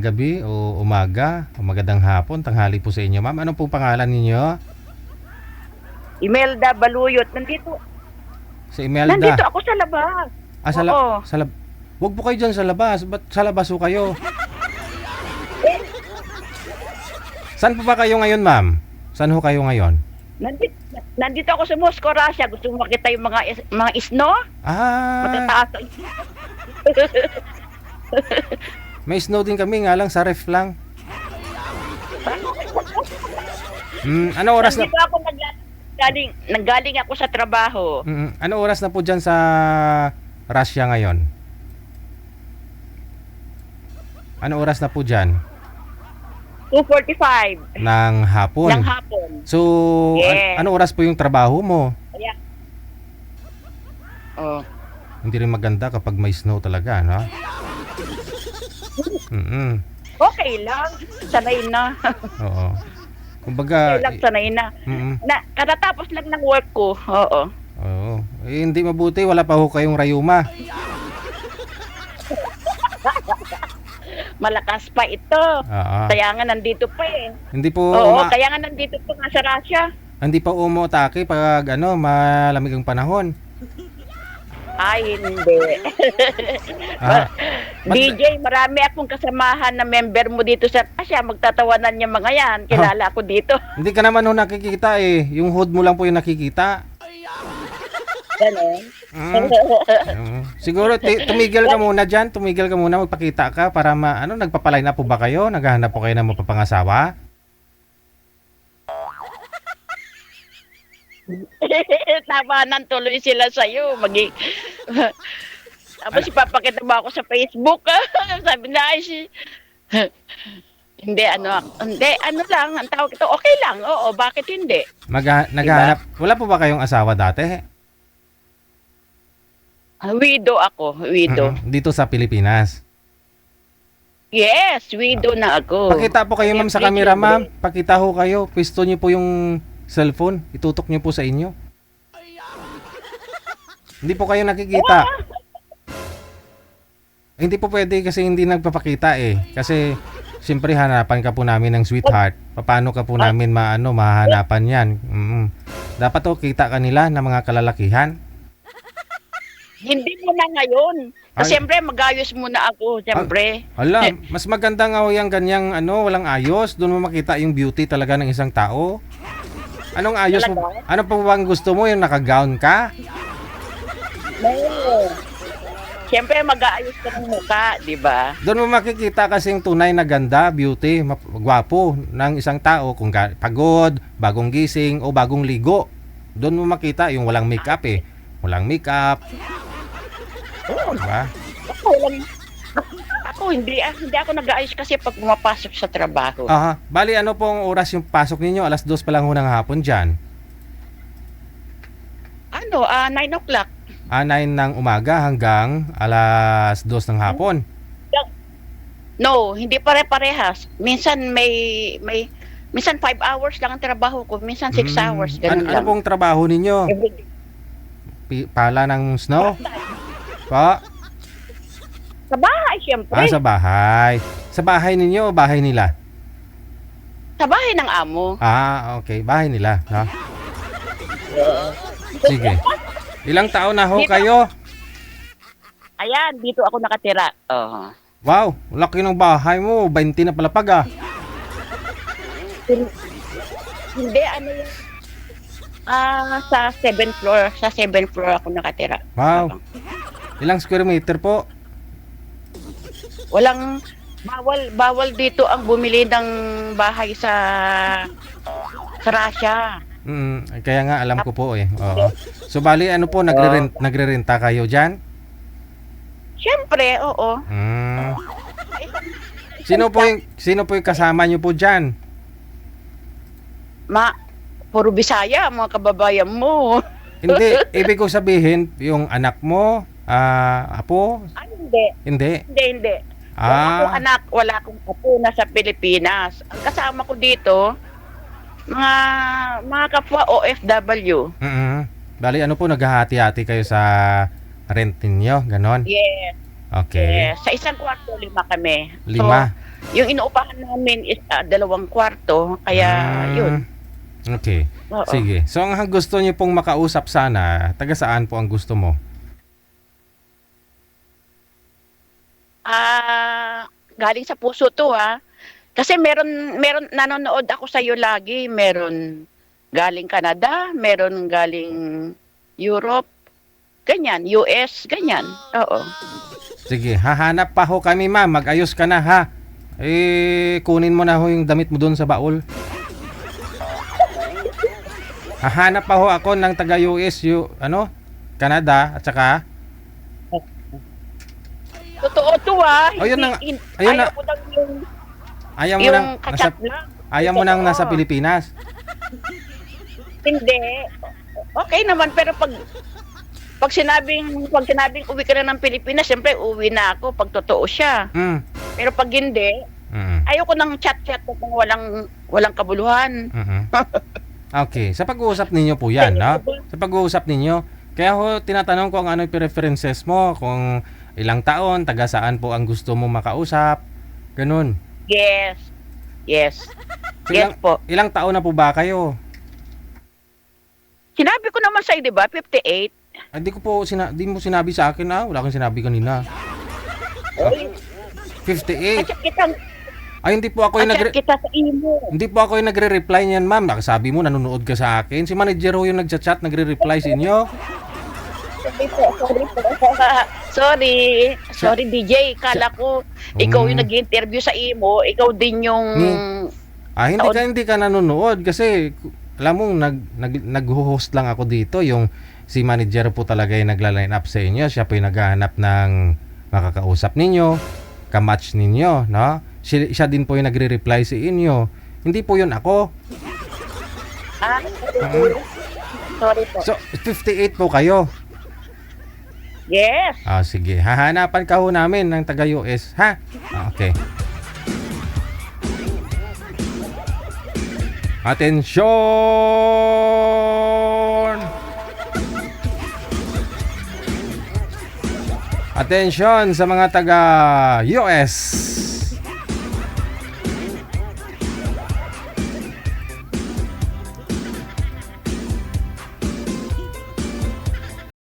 Gabi o umaga o magandang hapon, tanghali po sa inyo, ma'am. Ano pong pangalan ninyo? Imelda Baluyot. Si Nandito Imelda. ako sa labas. Ah, Oo. Huwag po kayo dyan sa labas. Ba't sa labas ho kayo? Eh, Saan po ba kayo ngayon, ma'am? Saan ho kayo ngayon? nandito, nandito ako sa Moscow, Russia. Gusto mo makita yung mga isno? Ah, Matataas. may snow din kami, nga lang sa ref lang. Ano oras na? Nandito ako nanggaling ako sa trabaho. Ano oras na po dyan sa Russia ngayon? Ano oras na po dyan? 2:45 Ng hapon. ng hapon. So, Yes. ano oras po yung trabaho mo? Kaya, oh. Hindi rin maganda kapag may snow talaga, no? Okay lang. Sanay na. Oo. Kumbaga, Okay lang, sanay na. Katatapos lang ng work ko. Oo. oo. Eh, hindi mabuti, wala pa ho kayong rayuma. Malakas pa ito. Oo. Kaya nga nandito pa eh. Hindi po Oo, kaya nga nandito pa nga sa Russia. hindi pa umatake pag malamig ang panahon. Ay, hindi. Ah, DJ, marami akong kasamahan na member mo dito sa Russia. Magtatawanan niya mga yan. Kilala ako dito. hindi ka naman ho nakikita eh. Yung hood mo lang po yung nakikita. Ganon. Siguro tumigil ka muna diyan, tumigil ka muna, magpakita ka para nagpapaline na po ba kayo? Naghahanap po kayo ng mapapangasawa? Tawanan tuloy sila sa'yo. Tapos ipapakita mo ako sa Facebook. Sabi na, hindi, ano lang, ang tawag ito, okay lang, oo, bakit hindi? Naghahanap. Wala po ba kayong asawa dati? Widow ako, widow. Dito sa Pilipinas. Yes, widow na ako. Pakita po kayo, ma'am, sa camera, ma'am. Pakita ho kayo. Pwesto niyo po yung cellphone. Itutok niyo po sa inyo. Hindi po kayo nakikita. Hindi po pwede kasi hindi nagpapakita eh. Kasi siyempre hanapan ka po namin ng sweetheart. Paano ka po namin mahanapan yan? Dapat to kita kanila ng mga kalalakihan. Hindi mo na ngayon. Ay. Siyempre, mag-ayos muna ako, siyempre. Hala, mas maganda nga ho yung ganyang walang ayos. Doon mo makita yung beauty talaga ng isang tao. Anong ayos mo? Talaga? Ano pa bang gusto mo? Yung naka-gown ka? No. Siyempre, mag-aayos ka ng mukha, di ba? Doon mo makikita kasing tunay na ganda, beauty, gwapo ng isang tao kung pagod, bagong gising o bagong ligo. Doon mo makita yung walang makeup eh. Walang makeup. Diba? Ako, hindi ako nag-aayos kasi pag pumapasok sa trabaho. Aha. Bali, ano pong oras yung pasok ninyo? 2:00 pa lang ho ng hapon dyan. 9 o'clock. 9 ng umaga hanggang 2:00 ng hapon. No, hindi pare-parehas. Minsan minsan 5 hours lang ang trabaho ko, minsan 6 hours, ganun Ano lang. pong trabaho ninyo? Everyday. Pala ng snow? Pa? Sa bahay, syempre. Sa bahay. Sa bahay ninyo o bahay nila? Sa bahay ng amo. Okay. Bahay nila. No? Sige. Ilang taon na ho kayo? Ayan, dito ako nakatira. Oh. Wow, laki ng bahay mo. 20 na palapag ah. Hindi, ano yun? Sa 7th floor. Sa 7th floor ako nakatira. Wow. Ilang square meter po? Walang, bawal dito ang bumili ng bahay sa Russia. Kaya nga alam ko po eh. Oo. So bali ano po, nagre-renta kayo diyan? Siyempre, oo. Sino po yung kasama niyo po diyan? Puro Bisaya, mga kababayan mo. Hindi, ibig ko sabihin, yung anak mo, apo? Ay, hindi. Hindi. Hindi. Wala akong anak, wala akong apo na sa Pilipinas. Ang kasama ko dito, mga kapwa OFW. Bali ano po, naghahati-hati kayo sa rent ninyo, ganon? Yes. Okay. Yes. Sa isang kwarto, 5 kami. 5. yung inuupahan namin is 2 kwarto, kaya yun. Okay. Oo. Sige. So ang gusto niyo pong makausap sana, taga saan po ang gusto mo? Galing sa puso to Kasi meron nanonood ako sa iyo lagi, meron galing Canada, meron galing Europe, ganyan, US, ganyan. Oo. Sige, hahanap pa ho kami ma'am, mag-ayos ka na ha. Kunin mo na ho yung damit mo doon sa baul. Hahanap pa ho ako ng taga US, Canada, at saka Totoo to Ayun na- Hindi, ayun na- ayaw ko lang yung ayaw mo yung nang kachat lang. ayaw mo nang Totoo. nasa Pilipinas. Hindi. Okay naman, pero pag sinabing uwi ka na ng Pilipinas, siyempre uwi na ako pag totoo siya. Mm. Pero pag hindi, ayoko nang chat-chat kung walang kabuluhan. Mhm. Okay, sa pag-uusap ninyo po 'yan, no? Sa pag-uusap ninyo. Kaya ho tinatanong ko ang ano yung preferences mo, kung ilang taon, taga saan po ang gusto mo makausap. Ganun. Yes. Yes. Yes po. Ilang taon na po ba kayo? Sinabi ko naman sa'yo, di ba? 58. Hindi di mo sinabi sa akin wala kang sinabi kanina. Oy, 58. chat kitang Ay hindi po ako yung chat kita sa imo. hindi po ako yung nagre-reply niyan, ma'am. Nakasabi mo nanonood ka sa akin. Si manager ho yung nagchat-chat, nagre-reply sa inyo. Sorry DJ. Kala ko ikaw yung nag-interview sa imo, ikaw din yung hindi ka nanonood kasi alam mo nag-host lang ako dito, yung si manager po talaga yung nagla-line up sa inyo. Siya po yung naghahanap ng makakausap ninyo, kamatch ninyo, no? Siya din po yung nagre-reply sa inyo. Hindi po yun ako. Sorry po. So, 58 po kayo. Yes. Sige. Hahanapan ka ho namin ng taga-US, ha? Okay. Atensyon! Atensyon sa mga taga-US!